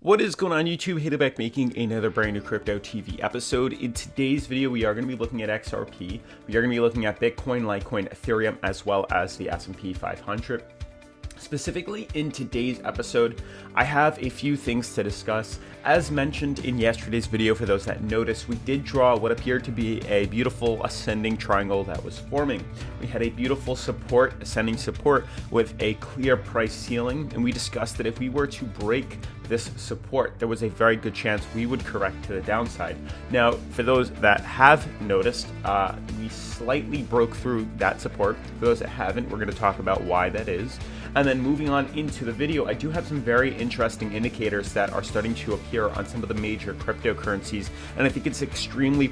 What is going on YouTube? Hater back making another brand new Crypto TV episode. In today's video, we are going to be looking at XRP. We are going to be looking at Bitcoin, Litecoin, Ethereum, as well as the S&P 500. Specifically in today's episode, I have a few things to discuss. As mentioned in yesterday's video, for those that noticed, we did draw what appeared to be a beautiful ascending triangle that was forming. We had a beautiful support, ascending support with a clear price ceiling, and we discussed that if we were to break this support, there was a very good chance we would correct to the downside. Now, for those that have noticed, we slightly broke through that support. For those that haven't, we're going to talk about why that is. And then moving on into the video, I do have some very interesting indicators that are starting to appear on some of the major cryptocurrencies. And I think it's extremely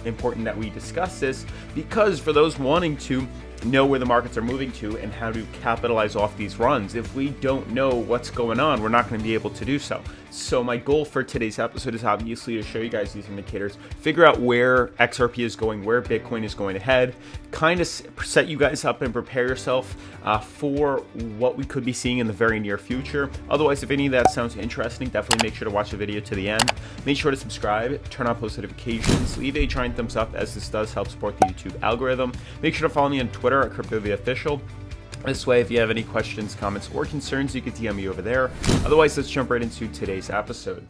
important that we discuss this, because for those wanting to know where the markets are moving to and how to capitalize off these runs, if we don't know what's going on, we're not going to be able to do so. So my goal for today's episode is obviously to show you guys these indicators, figure out where XRP is going, where Bitcoin is going ahead, kind of set you guys up and prepare yourself for what we could be seeing in the very near future. Otherwise, if any of that sounds interesting, definitely make sure to watch the video to the end. Make sure to subscribe, turn on post notifications, leave a giant thumbs up, as this does help support the YouTube algorithm. Make sure to follow me on Twitter at CryptoTheOfficial. This way, if you have any questions, comments, or concerns, you can DM me over there. Otherwise, let's jump right into today's episode.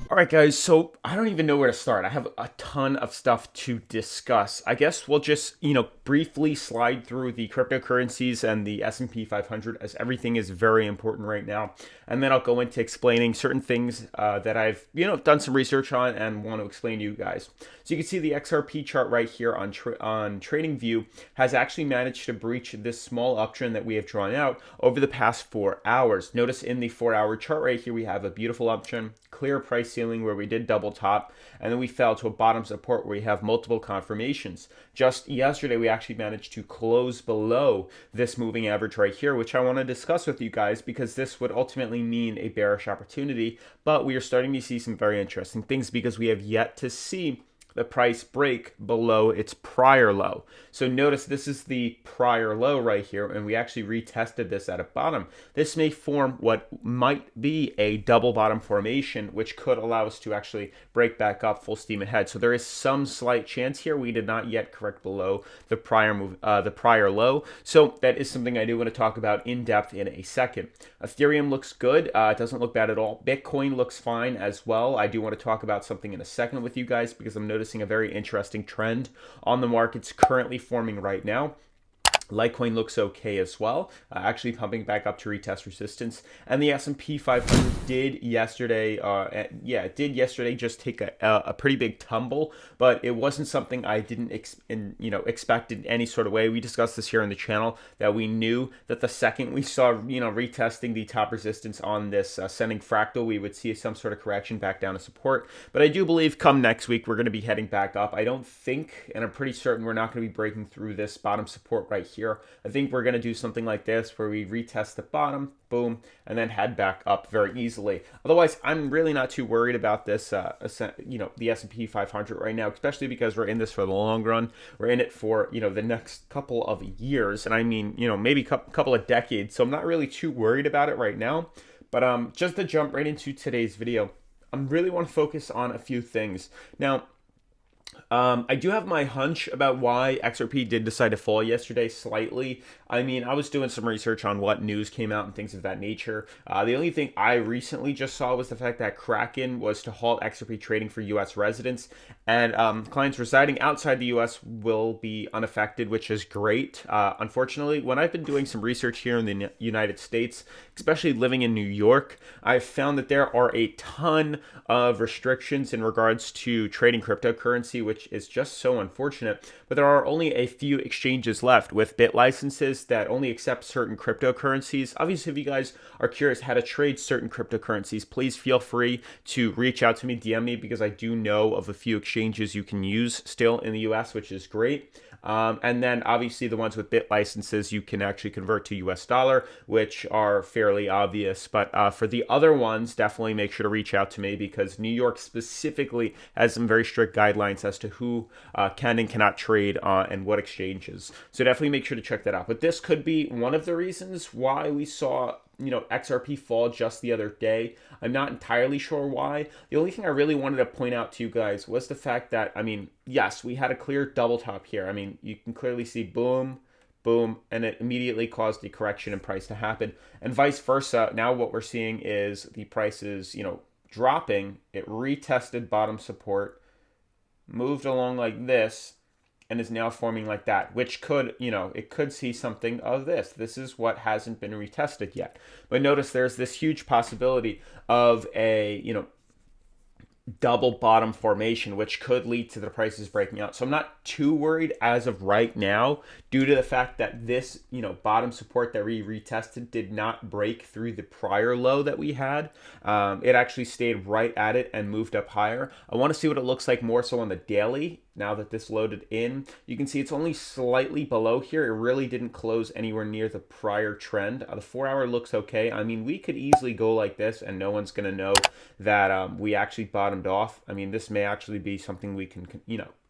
Alright guys, so I don't even know where to start. I have a ton of stuff to discuss. I guess we'll just, briefly slide through the cryptocurrencies and the S&P 500, as everything is very important right now. And then I'll go into explaining certain things that I've, done some research on and want to explain to you guys. So you can see the XRP chart right here on TradingView has actually managed to breach this small uptrend that we have drawn out over the past 4 hours. Notice in the 4-hour chart right here, we have a beautiful uptrend, clear price ceiling where we did double top, and then we fell to a bottom support where we have multiple confirmations. Just yesterday, we actually managed to close below this moving average right here, which I want to discuss with you guys, because this would ultimately mean a bearish opportunity. But we are starting to see some very interesting things, because we have yet to see the price break below its prior low. So notice this is the prior low right here, and we actually retested this at a bottom. This may form what might be a double bottom formation, which could allow us to actually break back up full steam ahead. So there is some slight chance here. We did not yet correct below the prior low. So that is something I do want to talk about in depth in a second. Ethereum looks good. It doesn't look bad at all. Bitcoin looks fine as well. I do want to talk about something in a second with you guys, because I'm noticing a very interesting trend on the markets currently forming right now. Litecoin looks okay as well, actually pumping back up to retest resistance. And the S&P 500 did yesterday, just take a pretty big tumble, but it wasn't something I didn't expect in any sort of way. We discussed this here on the channel, that we knew that the second we saw retesting the top resistance on this ascending fractal, we would see some sort of correction back down to support. But I do believe come next week we're going to be heading back up. I don't think, and I'm pretty certain, we're not going to be breaking through this bottom support right here. I think we're going to do something like this, where we retest the bottom, boom, and then head back up very easily. Otherwise, I'm really not too worried about this, the S&P 500 right now, especially because we're in this for the long run. We're in it for, the next couple of years, and I mean, maybe a couple of decades. So I'm not really too worried about it right now. But just to jump right into today's video, I really want to focus on a few things. Now, I do have my hunch about why XRP did decide to fall yesterday slightly. I mean, I was doing some research on what news came out and things of that nature. The only thing I recently just saw was the fact that Kraken was to halt XRP trading for U.S. residents, and clients residing outside the U.S. will be unaffected, which is great. Unfortunately, when I've been doing some research here in the United States, especially living in New York, I've found that there are a ton of restrictions in regards to trading cryptocurrency, which is just so unfortunate. But there are only a few exchanges left with bit licenses that only accept certain cryptocurrencies. Obviously, if you guys are curious how to trade certain cryptocurrencies, please feel free to reach out to me, DM me, because I do know of a few exchanges you can use still in the US, which is great. And then obviously the ones with bit licenses you can actually convert to US dollar, which are fairly obvious. But for the other ones, definitely make sure to reach out to me, because New York specifically has some very strict guidelines as to who can and cannot trade and what exchanges. So definitely make sure to check that out. But this could be one of the reasons why we saw XRP fall just the other day. I'm not entirely sure why. The only thing I really wanted to point out to you guys was the fact that, yes, we had a clear double top here. You can clearly see boom, boom, and it immediately caused the correction in price to happen. And vice versa, now what we're seeing is the prices, dropping. It retested bottom support, moved along like this, and is now forming like that, which could, it could see something of this. This is what hasn't been retested yet. But notice there's this huge possibility of a, double bottom formation, which could lead to the prices breaking out. So I'm not too worried as of right now, due to the fact that this, bottom support that we retested did not break through the prior low that we had. It actually stayed right at it and moved up higher. I want to see what it looks like more so on the daily. Now that this loaded in, you can see it's only slightly below here. It really didn't close anywhere near the prior trend. The 4 hour looks okay. We could easily go like this and no one's going to know that we actually bottomed off. This may actually be something we can,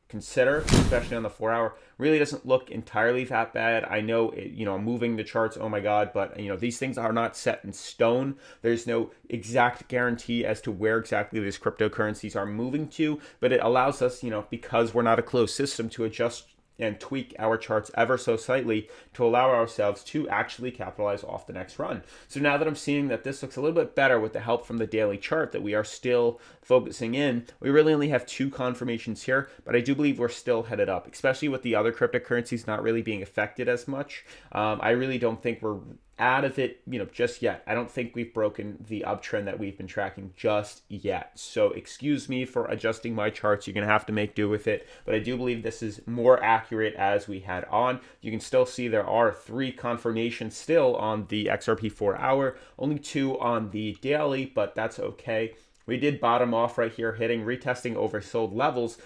consider, especially on the 4 hour. Really doesn't look entirely that bad. I know, moving the charts, oh my God, but these things are not set in stone. There's no exact guarantee as to where exactly these cryptocurrencies are moving to, but it allows us, because we're not a closed system, to adjust and tweak our charts ever so slightly to allow ourselves to actually capitalize off the next run. So now that I'm seeing that this looks a little bit better with the help from the daily chart that we are still focusing in, we really only have 2 confirmations here, but I do believe we're still headed up, especially with the other cryptocurrencies not really being affected as much. I really don't think we're out of it, just yet. I don't think we've broken the uptrend that we've been tracking just yet. So excuse me for adjusting my charts. You're going to have to make do with it. But I do believe this is more accurate as we had on. You can still see there are 3 confirmations still on the XRP 4 hour, only 2 on the daily, but that's okay. We did bottom off right here, retesting oversold levels.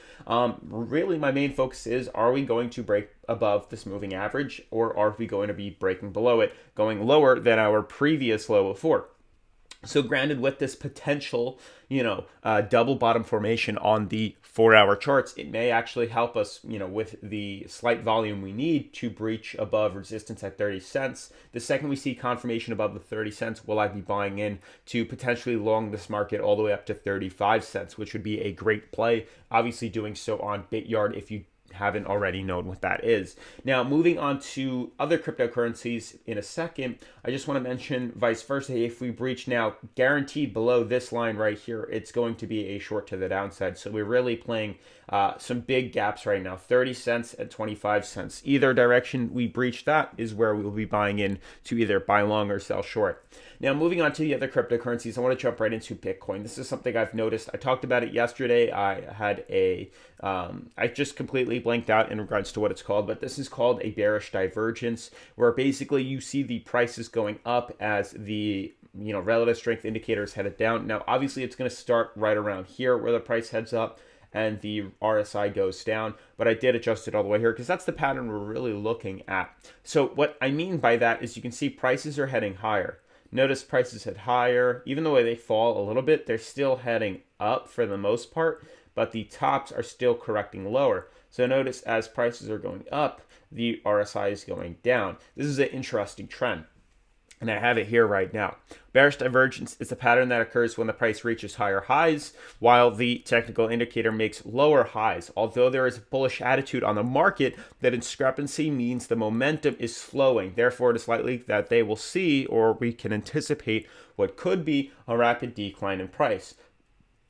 Really, my main focus is, are we going to break above this moving average, or are we going to be breaking below it, going lower than our previous low of 4? So granted, with this potential, double bottom formation on the 4 hour charts, it may actually help us, with the slight volume we need to breach above resistance at 30 cents. The second we see confirmation above the 30 cents, will I be buying in to potentially long this market all the way up to 35 cents, which would be a great play. Obviously doing so on BitYard if you haven't already known what that is. Now, moving on to other cryptocurrencies in a second, I just want to mention vice versa. If we breach now, guaranteed below this line right here, it's going to be a short to the downside. So we're really playing some big gaps right now, 30 cents and 25 cents. Either direction we breach, that is where we will be buying in to either buy long or sell short. Now, moving on to the other cryptocurrencies, I want to jump right into Bitcoin. This is something I've noticed. I talked about it yesterday. I had I just completely blanked out in regards to what it's called, but this is called a bearish divergence, where basically you see the prices going up as the relative strength indicator is headed down. Now, obviously, it's going to start right around here where the price heads up and the RSI goes down, but I did adjust it all the way here because that's the pattern we're really looking at. So what I mean by that is you can see prices are heading higher. Notice prices head higher. Even though they fall a little bit, they're still heading up for the most part, but the tops are still correcting lower. So notice as prices are going up, the RSI is going down. This is an interesting trend, and I have it here right now. Bearish divergence is a pattern that occurs when the price reaches higher highs, while the technical indicator makes lower highs. Although there is a bullish attitude on the market, that discrepancy means the momentum is slowing. Therefore, it is likely that they will see, or we can anticipate, what could be a rapid decline in price.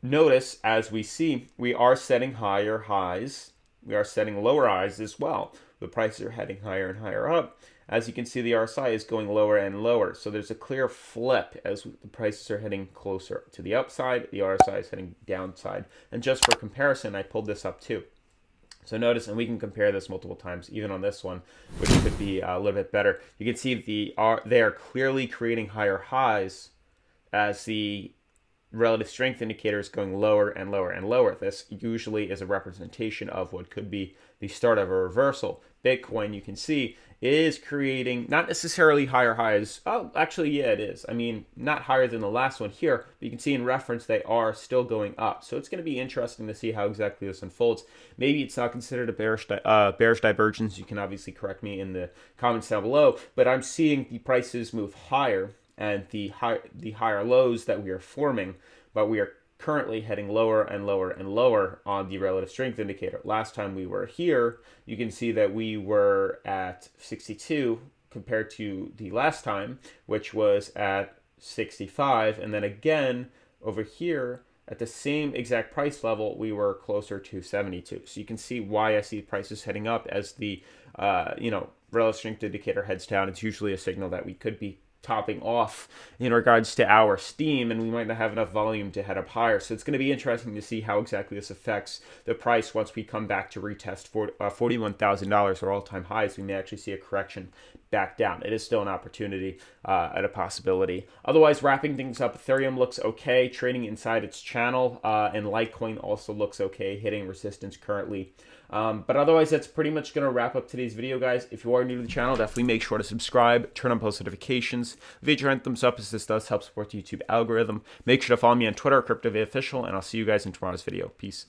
Notice, as we see, we are setting higher highs. We are setting lower highs as well. The prices are heading higher and higher up. As you can see, the RSI is going lower and lower. So there's a clear flip as the prices are heading closer to the upside. The RSI is heading downside. And just for comparison, I pulled this up too. So notice, and we can compare this multiple times, even on this one, which could be a little bit better. You can see they are clearly creating higher highs as the relative strength indicator is going lower and lower and lower. This usually is a representation of what could be the start of a reversal. Bitcoin, you can see, is creating not necessarily higher highs. Oh, actually, yeah, it is. I mean, not higher than the last one here, but you can see in reference they are still going up. So it's going to be interesting to see how exactly this unfolds. Maybe it's not considered a bearish divergence. You can obviously correct me in the comments down below, but I'm seeing the prices move higher and the higher lows that we are forming, but we are currently heading lower and lower and lower on the relative strength indicator. Last time we were here, you can see that we were at 62 compared to the last time, which was at 65. And then again, over here, at the same exact price level, we were closer to 72. So you can see why I see prices heading up as the, relative strength indicator heads down. It's usually a signal that we could be topping off in regards to our steam, and we might not have enough volume to head up higher. So it's going to be interesting to see how exactly this affects the price once we come back to retest for $41,000 or all-time highs. We may actually see a correction back down. It is still an opportunity and a possibility. Otherwise, wrapping things up, Ethereum looks okay, trading inside its channel, and Litecoin also looks okay, hitting resistance currently. But otherwise, that's pretty much going to wrap up today's video, guys. If you are new to the channel, definitely make sure to subscribe, turn on post notifications, video and thumbs up, as this does help support the YouTube algorithm. Make sure to follow me on Twitter, CryptoVAOfficial, and I'll see you guys in tomorrow's video. Peace.